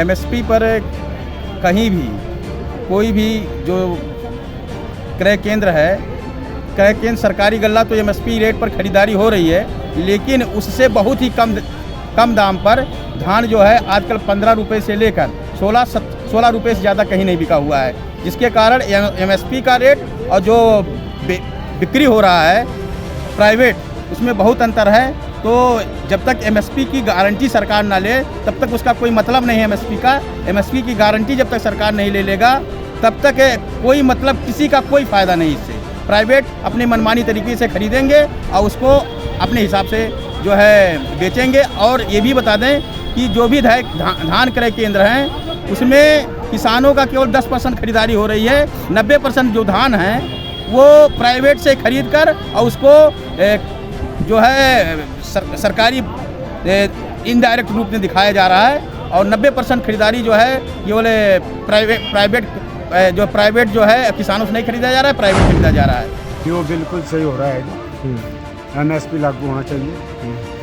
MSP पर कहीं भी कोई भी जो क्रय केंद्र है, क्रय केंद्र सरकारी गल्ला तो एमएसपी रेट पर खरीदारी हो रही है, लेकिन उससे बहुत ही कम दाम पर धान जो है आजकल 15 रुपये से लेकर 16 रुपये से ज़्यादा कहीं नहीं बिका हुआ है, जिसके कारण एमएसपी का रेट और जो बिक्री हो रहा है प्राइवेट, उसमें बहुत अंतर है। तो जब तक एमएसपी की गारंटी सरकार ना ले तब तक उसका कोई मतलब नहीं है एमएसपी का। एमएसपी की गारंटी जब तक सरकार नहीं ले लेगा तब तक कोई मतलब किसी का कोई फ़ायदा नहीं इससे। प्राइवेट अपनी मनमानी तरीके से खरीदेंगे और उसको अपने हिसाब से जो है बेचेंगे। और ये भी बता दें कि जो भी धान क्रय केंद्र हैं उसमें किसानों का केवल 10% खरीदारी हो रही है। 90% जो धान है वो प्राइवेट से खरीद कर और उसको जो है सरकारी इनडायरेक्ट रूप में दिखाया जा रहा है। और 90% खरीदारी जो है केवल प्राइवेट जो है किसानों से नहीं खरीदा जा रहा है, प्राइवेट खरीदा जा रहा है। जो बिल्कुल सही हो रहा है, एमएसपी लागू होना चाहिए।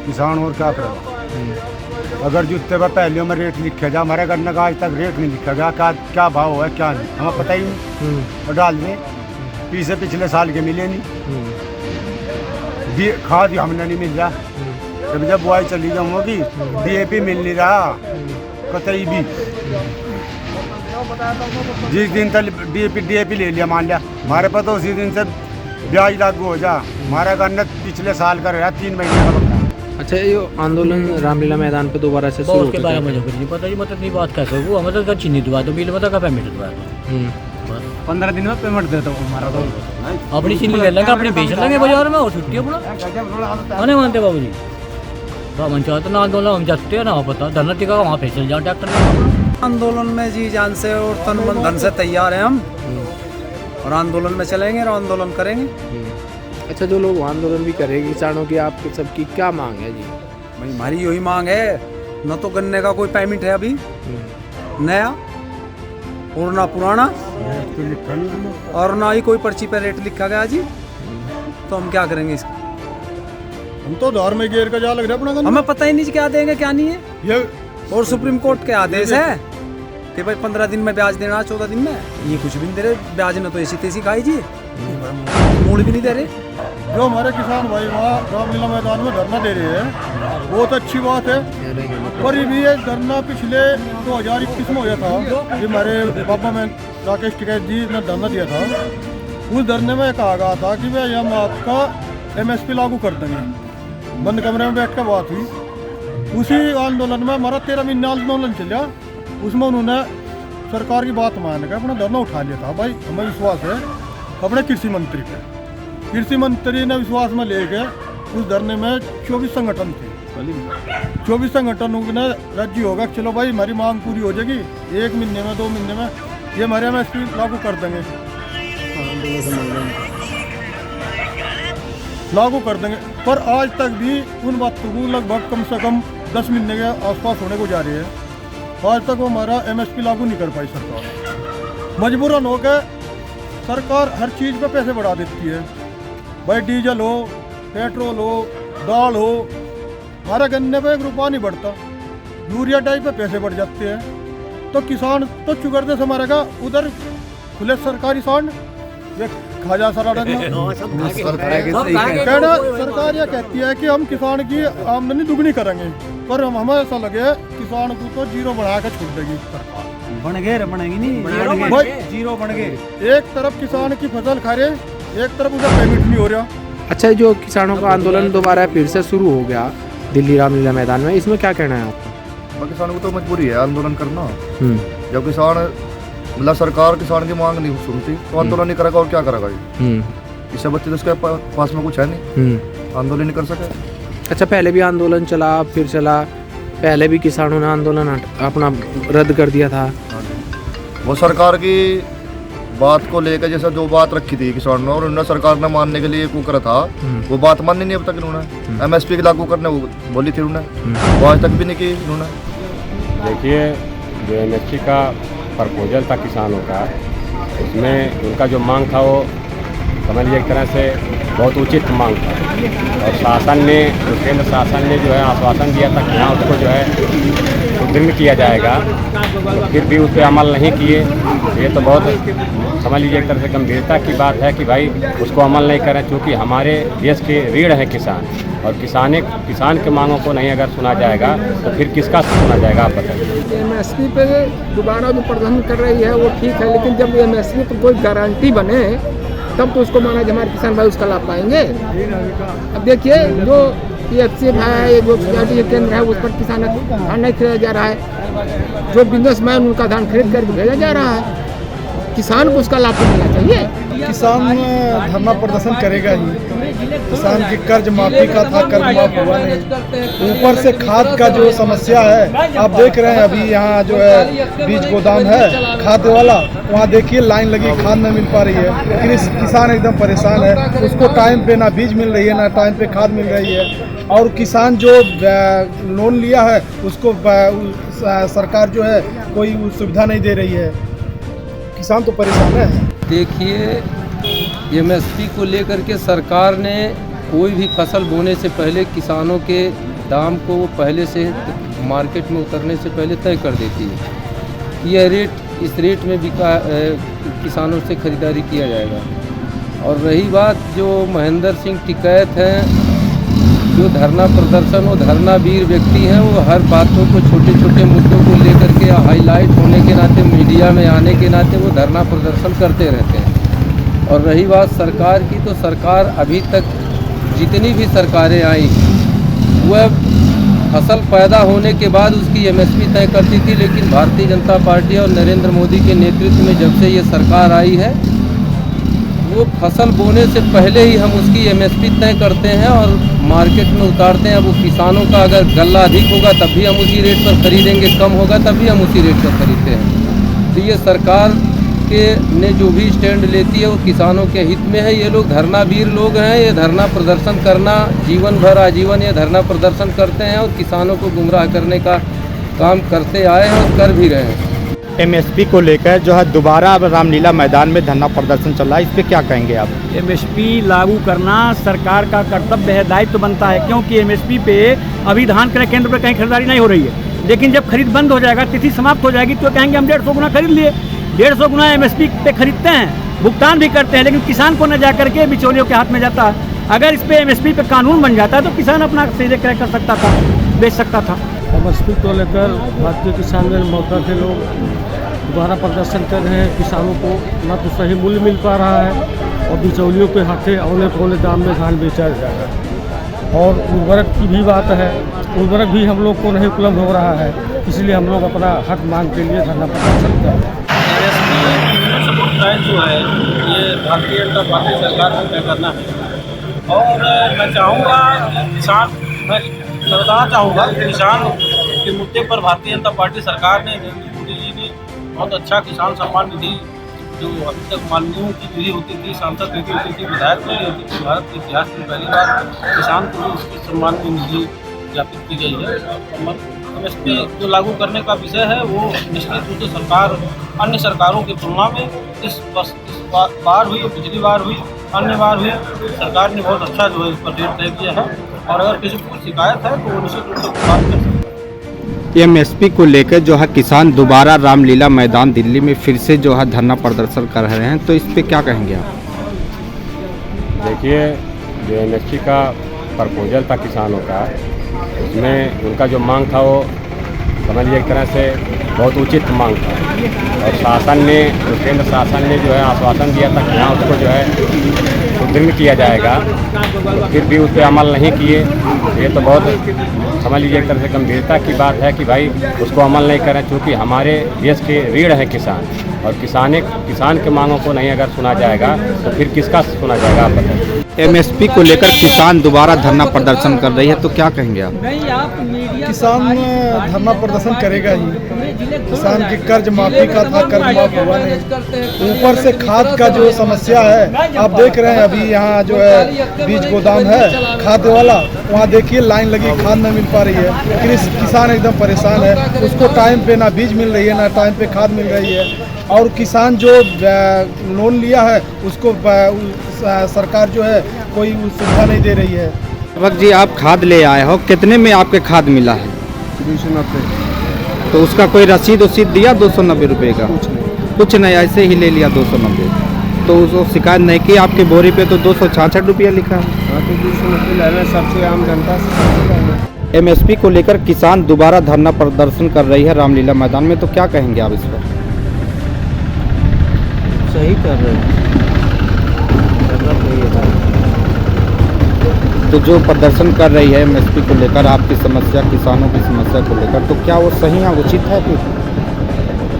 किसान और क्या करेगा? अगर जुत्ते पर पहले में रेट लिखा जा, हमारे गन्ने का आज तक रेट नहीं लिखा गया, क्या भाव है क्या नहीं, हमें पता ही नहीं। और डाल दें पिछले साल के मिले नहीं, खाद हमने नहीं मिल रहा। जब बुआई चली जाऊँगी डीएपी मिल नहीं रहा कतई भी। जिस दिन तक डीएपी ले लिया, मान लिया हमारे पास, तो उसी दिन से ब्याज लागू हो जा। हमारा गन्ना पिछले साल का रहा 3 महीने का बता। अच्छा, ये आंदोलन रामलीला मैदान पे दोबारा से शुरू उसके बारे में मुझे कुछ नहीं पता। मतलब नहीं बात कैसे वो हमें तो चीनी दुआ तो बिल बता का पेमेंट दुआ 15 दिन में पेमेंट देता हूँ हमारा तो। अपनी चीनी ले लेंगे, अपनी बेच लेंगे बाजार में और छुट्टी अपना नहीं मानते बाबू जी। हम चाहते ना आंदोलन हम जाते हैं ना पता धरना टिका वहाँ पे चल जाओ ट्रैक्टर। आंदोलन में जी जान से और तन मन धन से तैयार हैं हम, और आंदोलन में चलेंगे और आंदोलन करेंगे। अच्छा, जो लोग आंदोलन भी करेंगे किसानों की, आपके सबकी क्या मांग है जी? भाई हमारी यही मांग है, न तो गन्ने का कोई पेमेंट है अभी नया और ना पुराना, और ना ही कोई पर्ची पे रेट लिखा गया जी। तो हम क्या करेंगे इसका? हम तो धार में घेर का जा लग रहा है अपना, हमें पता ही नहीं क्या देंगे क्या नहीं है। ये और सुप्रीम कोर्ट के आदेश है कि भाई 15 दिन में ब्याज देना, 14 दिन में, ये कुछ भी नहीं दे रहे ब्याज ने, तो ऐसी तैसी खाई जी, मूड भी नहीं दे रहे। जो हमारे किसान भाई वहाँ रामलीला मैदान में धरना दे रहे हैं बहुत अच्छी बात है। पर ये धरना पिछले 2021 में हो गया था, ये हमारे पापा में राकेश टिकैत जी ने धरना दिया था। उस धरने में कहा गया था कि भाई हम आपका एमएसपी लागू कर देंगे, बंद कमरे में बैठ कर बात हुई। उसी आंदोलन में हमारा 13 महीना आंदोलन चला, उसमें उन्होंने सरकार की बात मान के अपना धरना उठा लिया था। भाई हमें विश्वास है अपने कृषि मंत्री पे, कृषि मंत्री ने विश्वास में लेके उस धरने में 24 संगठन थे। 24 संगठनों ने राजी होगा, चलो भाई हमारी मांग पूरी हो जाएगी, 1 महीने में 2 महीने में ये हमारे एमएसपी लागू कर देंगे, लागू कर देंगे। पर आज तक भी उन बातों को लगभग कम से कम 10 महीने के आसपास होने को जा रही है, आज तक वो हमारा एमएसपी लागू नहीं कर पाई सरकार। मजबूरन हो के सरकार हर चीज़ पे पैसे बढ़ा देती है, भाई डीजल हो, पेट्रोल हो, दाल हो, हमारे गन्ने पे 1 रुपया नहीं बढ़ता, यूरिया डाई पे पैसे बढ़ जाते हैं। तो किसान तो चुगरदे से मरेगा, उधर खुले सरकारी सांड ये खाजा सारा सरकार यह कहती है कि हम किसान की आमदनी दुगनी करेंगे, पर हमें ऐसा लगे किसान को तो जीरो बढ़ा कर छोड़ देगी सरकार। बनेगी नहीं भाई जीरो बन गए। एक तरफ किसान की फसल खा रहे, एक तरफ उधर पेमेंट नहीं हो रहा। अच्छा, जो किसानों का आंदोलन दोबारा फिर से शुरू हो गया दिल्ली रामलीला मैदान में, इसमें क्या कहना है आपका? किसानों को तो मजबूरी है आंदोलन करना। जब किसान मतलब सरकार किसान की मांग नहीं सुनती तो आंदोलन नहीं करेगा और क्या करेगा ये? इससे बच्चे तो उसके पास में कुछ है नहीं, आंदोलन नहीं कर सके। अच्छा, पहले भी आंदोलन चला फिर चला, पहले भी किसानों ने आंदोलन अपना रद्द कर दिया था। वो सरकार की बात को लेकर जैसा जो बात रखी थी किसानों ने और उन्होंने सरकार ने मानने के लिए वो करा था, वो बात माननी नहीं अब तक इन्होंने। एमएसपी की लागू करने वो बोली थी उन्होंने, वो आज तक भी नहीं की इन्होंने। देखिए, जो एमएसपी का प्रपोजल था किसानों का, उसमें उनका जो मांग था वो समझ लीजिए एक तरह से बहुत उचित मांग था, और शासन ने, केंद्र शासन ने जो है आश्वासन दिया था कि हाँ उसको जो है सुदृढ़ किया जाएगा, तो फिर भी उस पर अमल नहीं किए। ये तो बहुत समझ लीजिए एक तरह से गंभीरता की बात है कि भाई उसको अमल नहीं करें, क्योंकि हमारे देश के रीढ़ है किसान, और किसान के मांगों को नहीं अगर सुना जाएगा तो फिर किसका सुना जाएगा, आप बताइए। एमएसपी पे दोबारा जो प्रदर्शन कर रही है वो ठीक है, लेकिन जब एमएसपी पर कोई गारंटी बने तब तो उसको माना कि हमारे किसान भाई उसका लाभ पाएंगे। अब देखिए जो PFC है, जो सोसाइटी केंद्र है, उस पर किसान धान नहीं खरीदा जा रहा है, जो बिजनेसमैन उनका धान खरीद कर भेजा जा रहा है, किसान को उसका लाभ तो मिलना चाहिए। किसान धरना प्रदर्शन करेगा ही। किसान की कर्ज माफी का था, कर्ज माफ हुआ नहीं। ऊपर से खाद का जो समस्या है, आप देख रहे हैं अभी यहाँ जो है बीज गोदाम है खाद वाला, वहाँ देखिए लाइन लगी, खाद नहीं मिल पा रही है। लेकिन किसान एकदम परेशान है, उसको टाइम पे ना बीज मिल रही है ना टाइम पे खाद मिल रही है। और किसान जो लोन लिया है उसको सरकार जो है कोई सुविधा नहीं दे रही है, किसान तो परेशान है। देखिए एमएसपी को लेकर के सरकार ने कोई भी फसल बोने से पहले किसानों के दाम को पहले से मार्केट में उतरने से पहले तय कर देती है। यह रेट इस रेट में किसानों से खरीदारी किया जाएगा। और रही बात जो महेंद्र सिंह टिकैत हैं, जो धरना प्रदर्शन वो धरना वीर व्यक्ति हैं, वो हर बातों को छोटे छोटे मुद्दों को लेकर के हाईलाइट होने के नाते मीडिया में आने के नाते वो धरना प्रदर्शन करते रहते हैं। और रही बात सरकार की, तो सरकार अभी तक जितनी भी सरकारें आई वह फसल पैदा होने के बाद उसकी एमएसपी तय करती थी, लेकिन भारतीय जनता पार्टी और नरेंद्र मोदी के नेतृत्व में जब से ये सरकार आई है वो फसल बोने से पहले ही हम उसकी एमएसपी तय करते हैं और मार्केट में उतारते हैं। अब वो किसानों का अगर गल्ला अधिक होगा तब भी हम उसी रेट पर खरीदेंगे, कम होगा तब भी हम उसी रेट पर खरीदते हैं। तो ये सरकार ने जो भी स्टैंड लेती है वो किसानों के हित में है। ये लोग धरना वीर लोग हैं, ये धरना प्रदर्शन करना जीवन भर आजीवन ये धरना प्रदर्शन करते हैं और किसानों को गुमराह करने का काम करते आए हैं और कर भी रहे हैं। एमएसपी को लेकर जो है दोबारा रामलीला मैदान में धरना प्रदर्शन चल रहा है, इस पर क्या कहेंगे आप? एमएसपी लागू करना सरकार का कर्तव्य है, दायित्व तो बनता है, क्योंकि एमएसपी पे अभी धान क्रय केंद्र पर कहीं खरीदारी नहीं हो रही है। लेकिन जब खरीद बंद हो जाएगा, तिथि समाप्त हो जाएगी, तो कहेंगे हम 150 गुना खरीद लिए। 150 गुना एमएसपी पे खरीदते हैं, भुगतान भी करते हैं, लेकिन किसान को न जा करके बिचौलियों के हाथ में जाता है। अगर इस पे एमएसपी पे कानून बन जाता है तो किसान अपना सीधे क्रय कर सकता था, बेच सकता था। एमएसपी को लेकर भारतीय किसान मोर्चा के लोग दोबारा प्रदर्शन कर रहे हैं। किसानों को न तो सही मूल्य मिल पा रहा है और बिचौलियों के हाथे औने पौने दाम में धान बेचा जा रहा है। और उर्वरक की भी बात है, उर्वरक भी हम लोग को नहीं उपलब्ध हो रहा है, इसलिए हम लोग अपना हक मांग के लिए धरना प्रदर्शन कर रहे हैं। जो है ये भारतीय जनता पार्टी सरकार को तय करना है। और मैं चाहूँगा किसान, मैं बताना चाहूँगा किसान के मुद्दे पर भारतीय जनता पार्टी सरकार ने मोदी जी ने बहुत अच्छा किसान सम्मान निधि, जो अभी तक माननीयों की निधि होती थी, सांसद निधि होती थी, विधायक निधि होती थी, भारत के इतिहास में पहली बार किसान को उसकी सम्मान की निधि ज्ञापित की गई है। एमएसपी जो लागू करने का विषय है वो निश्चित रूप से सरकार अन्य सरकारों की तुलना में इस बार हुई, पिछली बार हुई, अन्य बार हुई, सरकार ने बहुत अच्छा जो है इस पर रेट तय किया है। और अगर किसी को शिकायत है तो वो निश्चित रूप से बात कर सकते हैं। एमएसपी को लेकर जो है किसान दोबारा रामलीला मैदान दिल्ली में फिर से जो है धरना प्रदर्शन कर रहे हैं, तो इस पे क्या कहेंगे आप? देखिए जो एमएसपी का प्रपोजल था किसानों का, उसमें उनका जो मांग था वो समझ लीजिए एक तरह से बहुत उचित मांग था। और शासन ने, केंद्र शासन ने जो है आश्वासन दिया था कि हाँ उसको जो है सुदृढ़ किया जाएगा, तो फिर भी उस पर अमल नहीं किए। ये तो बहुत समझ लीजिए एक तरह से गंभीरता की बात है कि भाई उसको अमल नहीं करें, क्योंकि हमारे देश के रीढ़ है किसान, और किसान के मांगों को नहीं अगर सुना जाएगा तो फिर किसका सुना जाएगा, आप बताइए। एमएसपी को लेकर किसान दोबारा धरना प्रदर्शन कर रही है, तो क्या कहेंगे आप? किसान धरना प्रदर्शन करेगा ही। किसान की कर्ज माफी का था, कर्ज माफ हुआ नहीं। ऊपर से खाद का जो समस्या है, आप देख रहे हैं अभी यहाँ जो है बीज गोदाम है खाद वाला, वहाँ देखिए लाइन लगी, खाद नहीं मिल पा रही है। लेकिन किसान एकदम परेशान है, उसको टाइम पे ना बीज मिल रही है ना टाइम पे खाद मिल रही है। और किसान जो लोन लिया है उसको सरकार जो है कोई सुविधा नहीं दे रही है। वक्त जी आप खाद ले आए हो, कितने में आपके खाद मिला है? 290। तो उसका कोई रसीद दिया 290 रुपये का? कुछ नहीं, ऐसे ही ले लिया 290। तो उसको शिकायत नहीं की? आपकी बोरी पे तो 266 रुपया लिखा है। सबसे आम जनता से MSP को लेकर किसान दोबारा धरना प्रदर्शन कर रही है रामलीला मैदान में, तो क्या कहेंगे आप इस पर? सही कर रहे हैं, तो जो प्रदर्शन कर रही है MSP को लेकर, आपकी समस्या, किसानों की समस्या को लेकर, तो क्या वो सही है, उचित है? फिर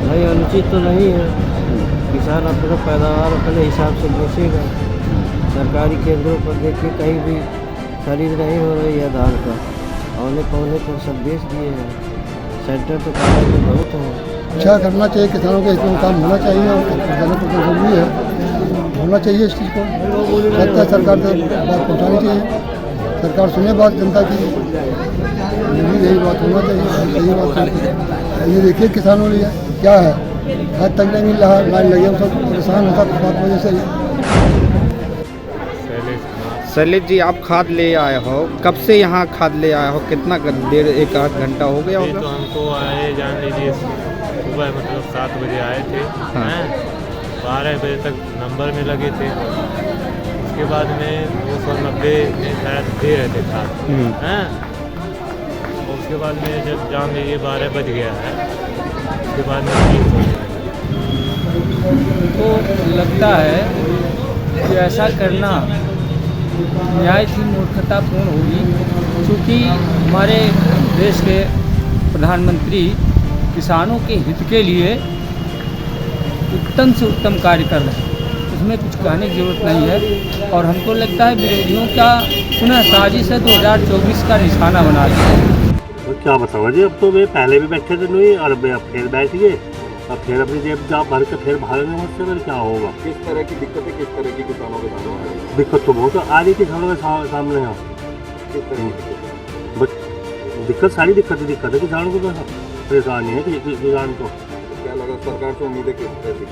नहीं, अनुचित तो नहीं है। किसान अपना पैदावार अपने हिसाब से बेचेगा। सरकारी केंद्रों पर देखिए कहीं भी खरीद नहीं हो रही है धान का, औने पौने पर सब बेच दिए हैं। सेंटर तो कागज में बहुत है। अच्छा करना चाहिए, किसानों के हित में काम होना चाहिए और किसानों को जरूरी है, होना चाहिए इस चीज़ को। लगता है सरकार से बात पहुँचानी चाहिए, सरकार सुने बात जनता की, यही बात होना चाहिए, यही बात। ये देखिए किसानों लिए क्या है, आज तक नहीं मिल रहा, लाइन लगे सब परेशान होता बात वजह से। शैलेश जी, आप खाद ले आए हो, कब से यहाँ खाद ले आए हो? कितना देर, एक आध घंटा हो गया होगा? तो हमको आए, जान लीजिए सुबह मतलब 7 बजे आए थे। हाँ। 12 बजे तक नंबर में लगे थे। उसके बाद में 290 में शायद दे रहे थे खाद। हाँ। उसके बाद में जब जान लीजिए 12 बज गया है, उसके बाद में 3 हो गया। तो लगता है कि ऐसा करना न्याय की मूर्खतापूर्ण होगी, क्योंकि हमारे देश के प्रधानमंत्री किसानों के हित के लिए उत्तम से उत्तम कार्य कर रहे हैं, उसमें कुछ कहने की ज़रूरत नहीं है। और हमको लगता है विरोधियों का पुनः साजिश है 2024 का निशाना बना दिया। तो क्या बताओ जी, अब तो वे पहले भी बैठे थे नहीं और अब फिर बैठ गए, अब फिर अपनी जेब जा भर के फिर भागेंगे मुझसे, फिर क्या होगा? किस तरह की दिक्कतें, किस तरह की किसानों के सामने आ रही है? दिक्कत तो बहुत आ रही किसानों के सामने है। किस तरह की दिक्कत? सारी दिक्कत है किसानों को, तो परेशानी है किसान को। क्या लगा सरकार से उम्मीदें किस तरह की?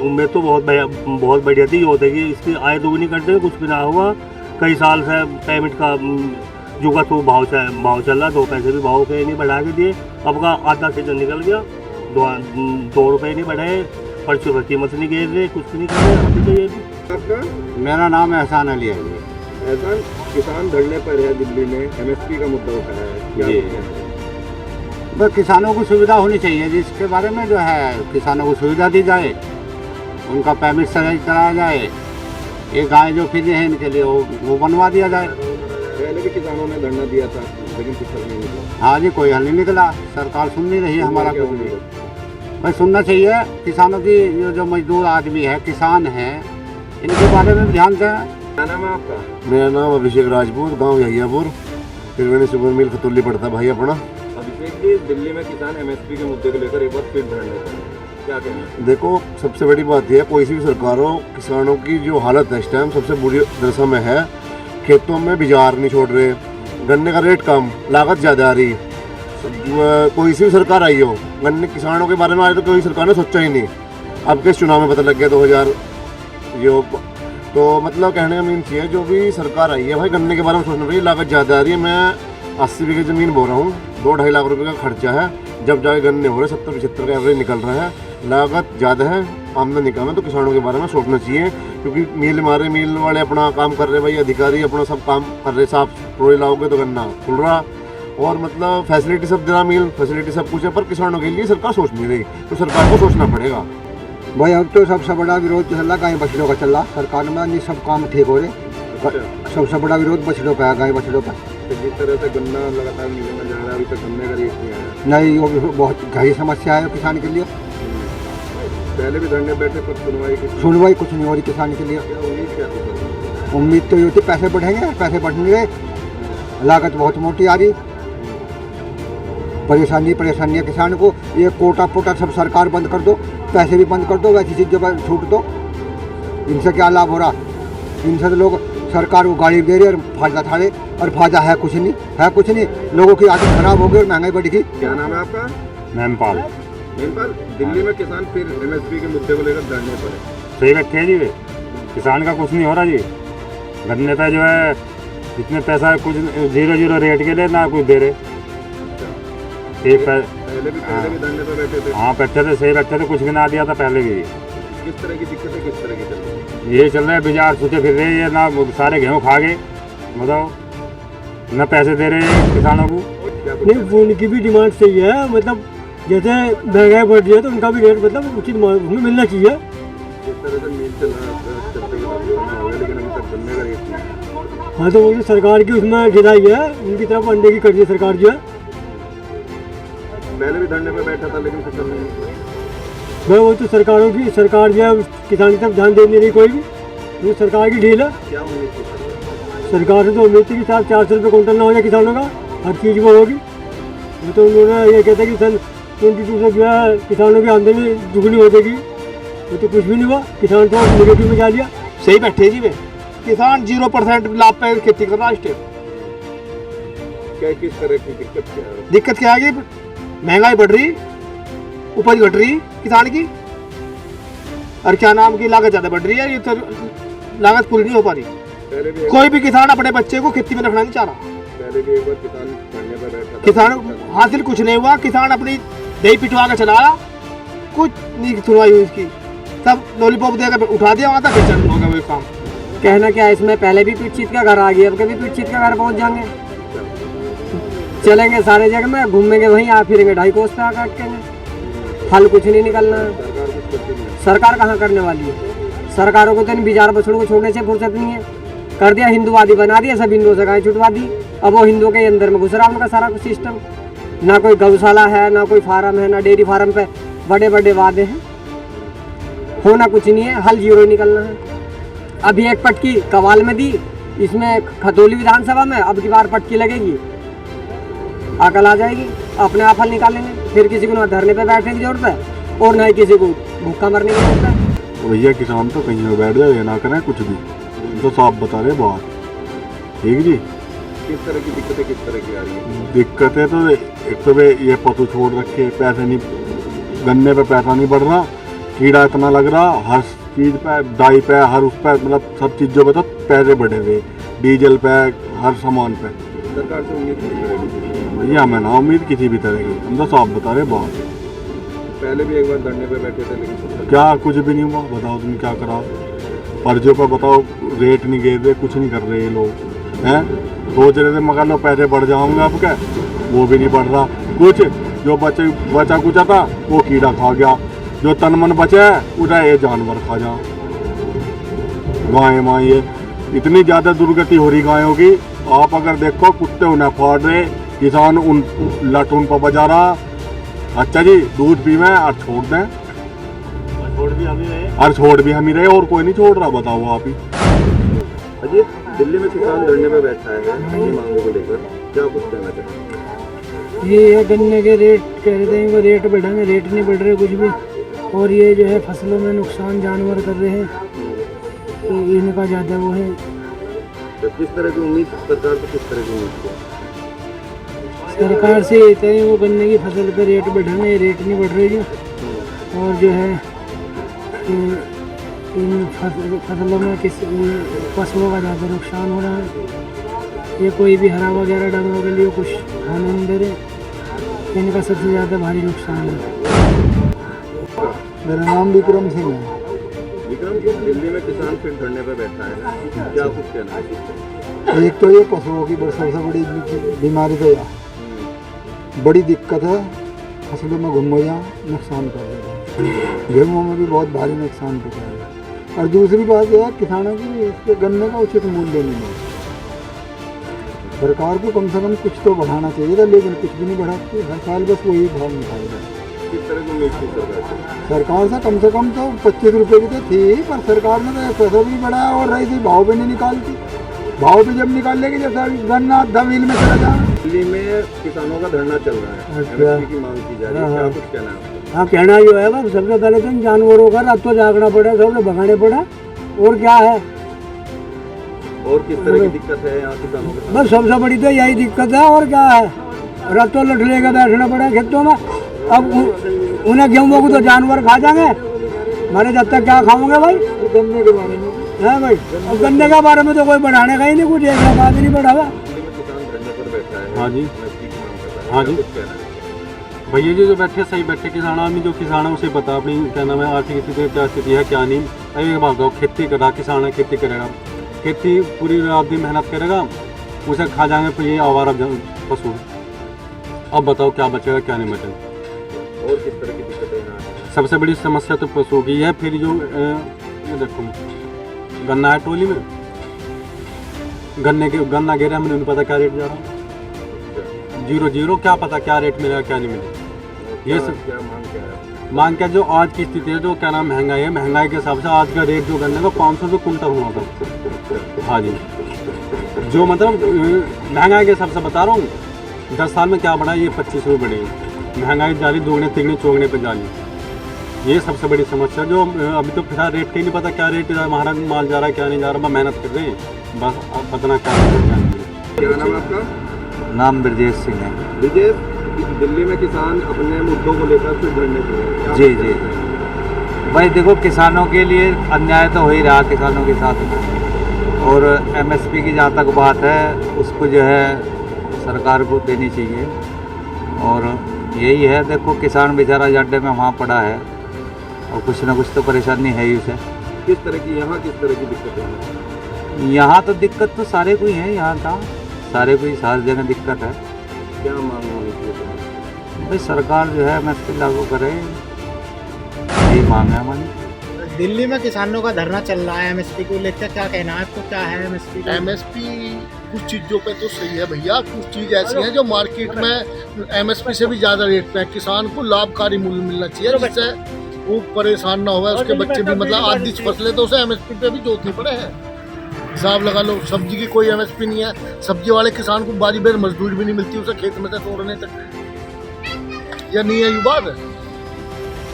उम्मीद तो बहुत बढ़िया थी। होता है कि इसकी आय दोगुनी करते, कुछ भी ना हुआ। कई साल से पेमेंट का जुगा तो भाव चल रहा, 2 पैसे भी भाव के नहीं बढ़ा के दिए। अब का आधा सीजन निकल गया, 2 रुपये नहीं बढ़ाए, पर्ची पर कीमत नहीं गिर रहे, कुछ नहीं कर रहे। आपका? मेरा नाम है एहसान अली है। एहसान, किसान धरने पर है दिल्ली में, MSP का मुद्दा उठाया है, क्या है? बस किसानों को सुविधा होनी चाहिए, जिसके बारे में जो है किसानों को सुविधा दी जाए, उनका पेमेंट सही कराया जाए। ये गाय जो फिर है इनके लिए वो बनवा दिया जाए। पहले भी किसानों ने धरना दिया था, लेकिन कुछ हल नहीं निकला। हाँ जी, कोई हल नहीं निकला, सरकार सुन नहीं रही है हमारा। क्यों नहीं? भाई सुनना चाहिए किसानों की, जो मजदूर आदमी है, किसान है, इनके बारे में ध्यान दें। क्या नाम है आपका? मेरा नाम अभिषेक राजपूत, गाँव यहियापुर, त्रिवेणी सुपर मिल खतौली पड़ता है भाई अपना। अभिषेक जी, दिल्ली में किसान MSP के मुद्दे को लेकर एक बार फिर धरने पर, क्या कहना है? देखो, सबसे बड़ी बात यह है, कोई सी भी सरकार हो, किसानों की जो हालत है इस टाइम सबसे बुरी दशा में है। खेतों में बिजार नहीं छोड़ रहे, गन्ने का रेट कम, लागत ज़्यादा आ रही। कोई सी भी सरकार आई हो, गन्ने किसानों के बारे में आए तो कोई सरकार ने सोचा ही नहीं। अब किस चुनाव में पता लग गया 2000 जो, तो मतलब कहने का मीन चाहिए, जो भी सरकार आई है भाई गन्ने के बारे में सोचना चाहिए। लागत ज़्यादा आ रही है, मैं 80 बीघे ज़मीन बो रहा हूँ, 2-2.5 लाख रुपये का खर्चा है, जब जाके गन्ने हो रहे 70-75 का एवरेज निकल रहा है, लागत ज़्यादा है, आमदनी कम है। तो किसानों के बारे में सोचना चाहिए, क्योंकि मिल वाले अपना काम कर रहे, भाई अधिकारी अपना सब काम कर रहे, साफ ट्रोली लाओगे तो गन्ना खुल रहा, और मतलब फैसिलिटी सब देना, मिल फैसिलिटी सब कुछ है, पर किसानों के लिए सरकार सोच नहीं रही, तो सरकार को सोचना पड़ेगा। भाई अब तो सबसे बड़ा विरोध चल रहा गाय बछड़ों का चल रहा, सरकार में नहीं सब काम ठीक हो रहे, सबसे बड़ा विरोध बछड़ों पर है, गाय बछड़ों पर। जिस तरह से गन्ना लगातार मिलने में जा रहा है, अभी तक गन्ने का रेट नहीं आया। नहीं, वो भी बहुत गहरी समस्या है किसान के लिए। पहले भी धरने बैठे पर सुनवाई कुछ नहीं हो रही किसान के लिए। उम्मीद क्या थी? उम्मीद तो ये होती पैसे बढ़ेंगे, पैसे बढ़ेंगे, लागत बहुत मोटी आ रही, परेशानी है किसान को। ये कोटा सब सरकार बंद कर दो, पैसे भी बंद कर दो, वैसी चीज़ों पर छूट दो, इनसे क्या लाभ हो रहा? इनसे तो लोग सरकार को गाड़ी दे रही है और फायदा उठा रहे, और फायदा है कुछ नहीं, लोगों की आदत खराब हो गई और महंगाई बढ़ गई। क्या नाम है आपका? मैमपाल। दिल्ली में किसान फिर MSP के मुद्दे को लेकर धरने पर है। सही बैठे हैं जी, वे किसान का कुछ नहीं हो रहा जी। गन्ने पे जो है इतने पैसा कुछ 0 रेट के लिए ना कुछ दे रहे, पहले भी धरने पर बैठे थे। हाँ बैठे थे, सही बैठे थे, कुछ भी ना दिया था पहले भी। किस तरह की दिक्कतें किस तरह की चल रही है? ये चल रहा है, बाजार सूखे फिर रहे हैं, ना सारे गेहूँ खा गए, बताओ, न पैसे दे रहे हैं किसानों को। नहीं, उनकी भी डिमांड सही है, मतलब जैसे महंगाई बढ़ रही है तो उनका भी रेट मतलब उचित हमें मिलना चाहिए। जिस तरह से मिल चल रहा है चलते हो गया, लेकिन अभी तक गन्ने का रेट नहीं। हाँ तो वो जो सरकार की उसमें गिराई है, उनकी तरफ अंडे की कर दी है सरकार जो है। पहले भी धरने पे बैठा था लेकिन फसल नहीं। भाई वो तो सरकारों की, सरकार जो है किसान की तरफ ध्यान दे नहीं रही कोई भी, वो सरकार की ढील है। क्या उम्मीद थी सरकार से? तो उम्मीद थी कि 400 रुपये कुंटल ना हो जाए किसानों का, हर चीज़ वो होगी। वो तो उन्होंने ये कहता है कि सन 22 से जो है किसानों की आमदनी दुगनी हो जाएगी, वो तो कुछ भी नहीं हुआ। किसान तो नेगेटिव में जा लिया। सही बैठे जी वे, किसान 0% लाभ पे खेती कर रहा है। क्या किस तरह की दिक्कत क्या है? दिक्कत क्या है कि महंगाई बढ़ रही, उपज घट रही किसान की, और क्या नाम की लागत ज़्यादा बढ़ रही है, ये तो लागत पूरी नहीं हो पा रही। कोई भी किसान अपने बच्चे को खेती में रखना नहीं चाह रहा। पहले भी एक बार किसान धरने पर बैठा था, किसान हासिल कुछ नहीं हुआ, किसान अपनी दही पिटवा के चला रहा, कुछ नहीं सुनवाई हुई उसकी, सब लॉलीपॉप देकर उठा दिया वहाँ तक, फिर चल हो गया वही काम। कहना क्या है इसमें, पहले भी पीछित का घर आ गया, अब कभी पीछित का घर पहुँच जाएंगे, चलेंगे सारे जगह में, घूमेंगे वहीं, आ फिरेंगे 2.5 कोस पे आकर अटकेंगे, हल कुछ नहीं निकलना है। सरकार कहाँ करने वाली है? सरकारों को तो इन बिजार बछड़ों को छोड़ने से फुर्सत नहीं है। कर दिया हिंदूवादी बना दिया, सब हिंदुओं से गाय छुटवा दी, अब वो हिंदुओं के अंदर में घुस रहा उनका सारा कुछ सिस्टम। ना कोई गौशाला है, ना कोई फार्म है, ना डेयरी फार्म पे बड़े बड़े वादे हैं, होना कुछ नहीं है, हल जीरो निकलना है। अभी एक पटकी कवाल में दी, इसमें खतौली विधानसभा में अब की बार पटकी लगेगी, अकल आ जाएगी, अपने आप हल निकालेंगे। फिर किसी को ना धरने पे बैठने की जरूरत है और ना ही किसी को भूखा मरने की जरूरत है। भैया किसान तो कहीं बैठ जाए, ये ना करें कुछ भी, तो साफ बता रहे बात। ठीक जी, किस तरह की दिक्कतें किस तरह की आ रही है? दिक्कतें तो एक तो ये पशु छोड़ रखे, पैसे नहीं, गन्ने पे पैसा नहीं बढ़ रहा, कीड़ा इतना लग रहा, हर चीज़ पे, डाई पे, हर उस पे, मतलब सब चीज़ों पे तो पैसे बढ़े हुए, डीजल पे, हर सामान पे। सरकार से उम्मीद भैया हमें ना उम्मीद किसी भी तरह की, हम तो साफ बता रहे बात। पहले भी एक बार धरने पे बैठे थे लेकिन क्या कुछ भी नहीं हुआ। बताओ तुम क्या करा, पर्जों पर बताओ रेट नहीं गिर रहे, कुछ नहीं कर रहे ये लोग हैं। सोच रहे थे मगर लो पैसे बढ़ जाऊंगे आपके, वो भी नहीं बढ़ रहा। कुछ जो बचा कुचा था वो कीड़ा खा गया, जो तन मन बचे है उधर ये जानवर खा जा। गाय माँ ये इतनी ज़्यादा दुर्गति हो रही गायों की, आप अगर देखो कुत्ते उन्हें फाड़ रहे, किसान उन लट उन पर बजा रहा। अच्छा जी, दूध पी में और छोड़ दें, और छोड़ भी हम ही रहे, और कोई नहीं छोड़ रहा। बताओ आप ही। अजय, दिल्ली में किसान धरने में बैठा है अपनी मांगों को लेकर, क्या कुछ कहना चाहते? ये है गन्ने के रेट कह रहे थे, इनको रेट बढ़ाएंगे, रेट नहीं बढ़ रहे कुछ भी, और ये जो है फसलों में नुकसान जानवर कर रहे हैं, तो इनका ज़्यादा वो है। तो किस तरह की उम्मीद सरकार से, किस तरह की उम्मीद सरकार से कहते हैं वो गन्ने की फसल पे रेट बढ़ाएंगे, रेट नहीं बढ़ रही है, और जो है इन फसलों में किस पशुओं का ज़्यादा नुकसान हो रहा है। ये कोई भी हरा वगैरह डालने के लिए कुछ खाने नहीं दे रहे, इनका सबसे ज़्यादा भारी नुकसान है। मेरा नाम विक्रम सिंह है। विक्रम जी, दिल्ली में किसान फिर धरने पर बैठा है, क्या कुछ कहना है? एक तो ये पशुओं की सबसे बड़ी बीमारी तो यह बड़ी दिक्कत है, फसलों में घुम जा नुकसान कर रहे हैं, गेहूँ में भी बहुत भारी नुकसान कर रहा है। और दूसरी बात यह है किसानों की इसके गन्ने का उचित मूल्य नहीं है। सरकार को कम से कम कुछ तो बढ़ाना चाहिए था, लेकिन कुछ भी नहीं बढ़ाती, हर साल बस वही भाव निकाल रहा है। किस तरह की उम्मीद थी सरकार से? कम तो 25 रुपये की तो थी, पर सरकार ने तो पैसा भी बढ़ाया और रही थी, भाव भी नहीं निकालती। भाव भी जब निकाल लेगी जब गन्ना दमील में चला जाए। दिल्ली में किसानों का धरना चल रहा है, MSP की मांग की जा रही है, क्या कुछ कहना है? हाँ, कहना जो है बस सबसे पहले तो इन जानवरों का रात तो जागना पड़ा, सबसे भगाने पड़ा, और क्या है। और किस तरह की दिक्कत है यहाँ किसानों के? बस सबसे बड़ी तो यही दिक्कत है, और क्या है, रातों लट लेकर बैठना पड़ा खेतों में। अब उन्हें गेहूँ को तो जानवर खा जाएंगे, हमारे जब तक क्या खाओगे भाई? गन्ने के बारे में है भाई, अब गन्ने के बारे में तो कोई बढ़ाने का ही नहीं, कुछ एक बात नहीं बढ़ावा। किसान धरने पर बैठा है। हाँ जी, MSP की मांग कर रहा है, हाँ जी। क्या कुछ कहना है? भैया जी जो बैठे सही बैठे किसान आदमी जो किसान है उसे पता अपनी क्या नाम है आर्थिक स्थिति क्या स्थिति है क्या नहीं। अरे भागो खेती कर रहा किसान है खेती करेगा, खेती पूरी रात दिन मेहनत करेगा, उसे खा जाएंगे तो ये आवारा पशु। अब बताओ क्या बचेगा क्या नहीं बचेगा। और किस तरह की दिक्कतें हैं? सबसे बड़ी समस्या तो पशुओं की है। फिर जो ये देखो गन्ना है टोली में, गन्ना गिरा मैंने पता क्या रेट जा रहा, 0 क्या पता क्या रेट मिलेगा क्या नहीं मिलेगा। ये सब क्या मांग क्या है? मांग क्या जो आज की स्थिति है जो क्या नाम महंगाई है, महंगाई के हिसाब से आज का रेट जो गन्ने का 500 रुपये कुंटल होना था। हाँ जी, जो मतलब महंगाई के हिसाब से बता रहा हूँ, 10 साल में क्या बढ़ा, ये 25 रुपये बढ़ेगी। महंगाई जा रही दुगने तिगने चौगने पे जा रही। ये सबसे बड़ी समस्या जो अभी तो फिलहाल रेट का ही नहीं पता क्या रेट हमारा माल जा रहा है क्या नहीं जा रहा। मेहनत कर रहे हैं बस, अब पता क्या नाम है आपका? नाम ब्रजेश सिंह है। विजय, दिल्ली में किसान अपने मुद्दों को लेकर फिर धरने पे जी जी भाई देखो, किसानों के लिए अन्याय तो हो ही रहा किसानों के साथ में, और एमएसपी की जहाँ तक बात है उसको जो है सरकार को देनी चाहिए। और यही है, देखो किसान बेचारा जड्डे में वहाँ पड़ा है और कुछ ना कुछ तो परेशानी है ही उसे। किस तरह की यहाँ किस तरह की दिक्कतें हैं? यहाँ तो दिक्कत तो सारे को ही है, यहाँ का सारे को ही सारी जगह दिक्कत है। क्या मांग होनी चाहिए? भाई सरकार जो है एमएसपी लागू करे, यही मांग है हमारी। दिल्ली में किसानों का धरना चल रहा है एमएसपी को लेकर, क्या कहना है आपको, क्या है एमएसपी? एमएसपी कुछ चीज़ों पे तो सही है भैया, कुछ चीज़ ऐसी है जो मार्केट में एमएसपी से भी ज़्यादा रेट पे है। किसान को लाभकारी मूल्य मिलना चाहिए जिससे वो परेशान ना हो, उसके बच्चे भी मतलब आधी फसलें तो उसे एमएसपी पे भी जोतनी पड़े हैं। हिसाब लगा लो, सब्जी की कोई एमएसपी नहीं है, सब्जी वाले किसान को बारी बेर मजदूर भी नहीं मिलती उसे खेत में से तोड़ने तक, या नहीं है ये बात।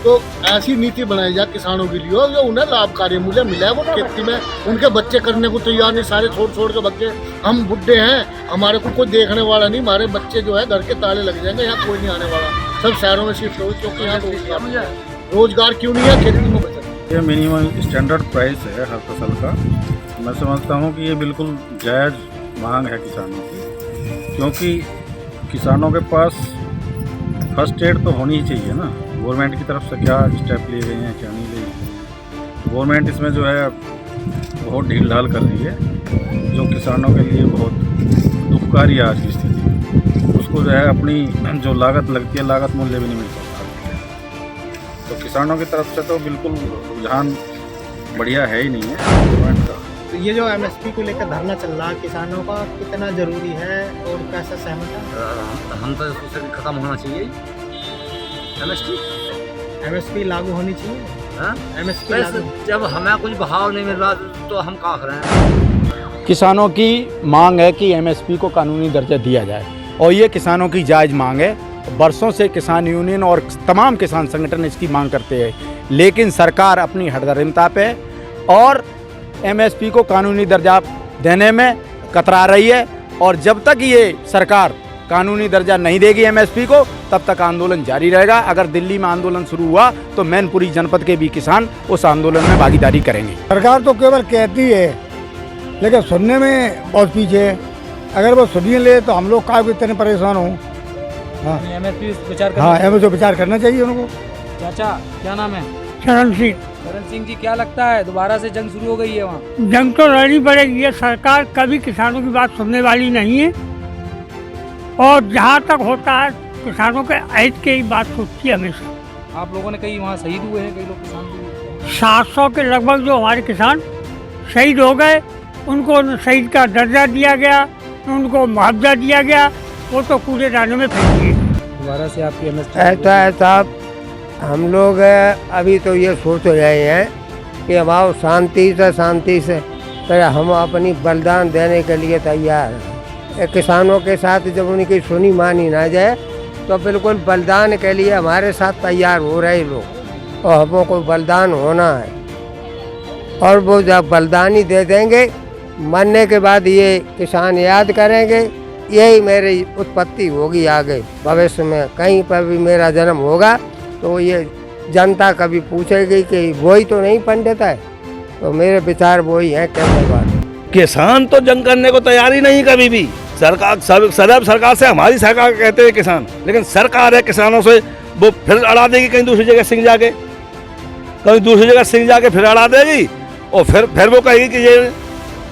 तो ऐसी नीति बनाई जाए किसानों के लिए जो उन्हें लाभकारी मूल्य मिला है। वो खेती में उनके बच्चे करने को तैयार नहीं, सारे छोड़ के बच्चे, हम बुढ़े हैं, हमारे को कोई देखने वाला नहीं, हमारे बच्चे जो है घर के ताले लग जाएंगे, यहाँ कोई नहीं आने वाला, सब शहरों में शिफ्ट हो, क्योंकि यहाँ रोजगार क्यों नहीं है खेती में बचा। ये मिनिमम स्टैंडर्ड प्राइस है हर फसल का। मैं समझता हूँ कि ये बिल्कुल जायज़ मांग है किसानों की, क्योंकि किसानों के पास फर्स्ट एड तो होनी ही चाहिए ना। गवर्नमेंट की तरफ से क्या स्टेप लिए गए हैं क्या नहीं लिए गए, गवर्नमेंट इसमें जो है बहुत ढील ढाल कर रही है, जो किसानों के लिए बहुत दुखकारी है आज की स्थिति। उसको जो है अपनी जो लागत लगती है लागत मूल्य भी नहीं मिल पाता। तो किसानों की तरफ से तो बिल्कुल रुझान बढ़िया है ही नहीं है गवर्नमेंट का। तो ये जो एमएसपी को लेकर धरना चल रहा है किसानों का, कितना जरूरी है और कैसा सहमत है? हम तो इसको खत्म होना चाहिए एमएसपी लागू होनी चाहिए। एमएसपी जब हमें कुछ भाव नहीं मिल रहा तो हम क्या करें। किसानों की मांग है कि एमएसपी को कानूनी दर्जा दिया जाए, और ये किसानों की जायज़ मांग है। बरसों से किसान यूनियन और तमाम किसान संगठन इसकी मांग करते हैं, लेकिन सरकार अपनी हठधर्मिता पे और एमएसपी को कानूनी दर्जा देने में कतरा रही है। और जब तक ये सरकार कानूनी दर्जा नहीं देगी एमएसपी को, तब तक आंदोलन जारी रहेगा। अगर दिल्ली में आंदोलन शुरू हुआ तो मैनपुरी जनपद के भी किसान उस आंदोलन में भागीदारी करेंगे। सरकार तो केवल कहती है, लेकिन सुनने में बहुत पीछे है। अगर वो सुनिए ले तो हम लोग काहे इतने परेशान हों। हाँ, एमएसपी विचार हाँ, एमएसपी विचार करना चाहिए उनको। चाचा क्या नाम है? शरण सिंह। शरण सिंह जी, क्या लगता है दोबारा से जंग शुरू हो गई है वहाँ? जंग तो लड़नी पड़ेगी, ये सरकार कभी किसानों की बात सुनने वाली नहीं है, और जहाँ तक होता है किसानों के हित की बात सोचती है हमेशा। आप लोगों ने कई वहाँ शहीद हुए हैं, कई लोग किसान हुए। 700 के लगभग जो हमारे किसान शहीद हो गए, उनको शहीद का दर्जा दिया गया, उनको मुआवजा दिया गया, वो तो कूड़े दानों में फेंक दिए। दोबारा से आपकी एमएसपी ऐसा है साहब, हम लोग अभी तो ये सोच रहे हैं कि अब शांति से तो हम अपनी बलिदान देने के लिए तैयार हैं। किसानों के साथ जब उनकी सुनी मानी ना जाए तो बिल्कुल बलिदान के लिए हमारे साथ तैयार हो रहे लोग, और हमको कोई बलिदान होना है, और वो जब बलिदानी दे देंगे, मरने के बाद ये किसान याद करेंगे, यही मेरी उत्पत्ति होगी आगे भविष्य में। कहीं पर भी मेरा जन्म होगा तो ये जनता कभी पूछेगी कि वही तो नहीं पंडित है, तो मेरे विचार वही हैं। कहने बात किसान तो जंग करने को तैयार ही नहीं कभी भी। सरकार सदैव सरकार से हमारी सरकार कहते हैं किसान, लेकिन सरकार है किसानों से वो फिर अड़ा देगी कहीं दूसरी जगह सिंह जाके, कहीं दूसरी जगह सिंह जाके फिर अड़ा देगी और फिर वो कहेगी कि ये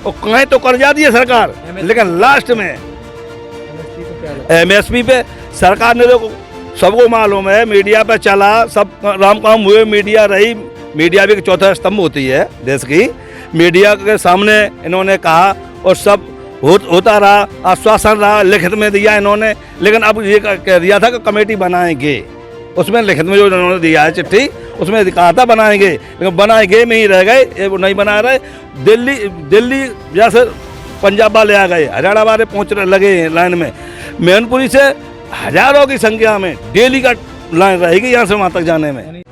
कहीं तो कर जाती है सरकार, लेकिन लास्ट में MSP पे सरकार ने तो सबको मालूम है, मीडिया पे चला, सब राम काम हुए, मीडिया रही, मीडिया भी चौथा स्तंभ होती है देश की। मीडिया के सामने इन्होंने कहा और सब होता रहा, आश्वासन रहा, लिखित में दिया इन्होंने, लेकिन अब ये कह दिया था कि कमेटी बनाएंगे, उसमें लिखित में जो इन्होंने दिया है चिट्ठी उसमें कहा था बनाएंगे, लेकिन बनाएंगे में ही रह गए, ये वो नहीं बना रहे। दिल्ली जैसे पंजाब वाले आ गए, हरियाणा वाले पहुँच लगे हैं लाइन में, मैनपुरी से हजारों की संख्या में डेली का लाइन रहेगी यहाँ से वहाँ तक जाने में।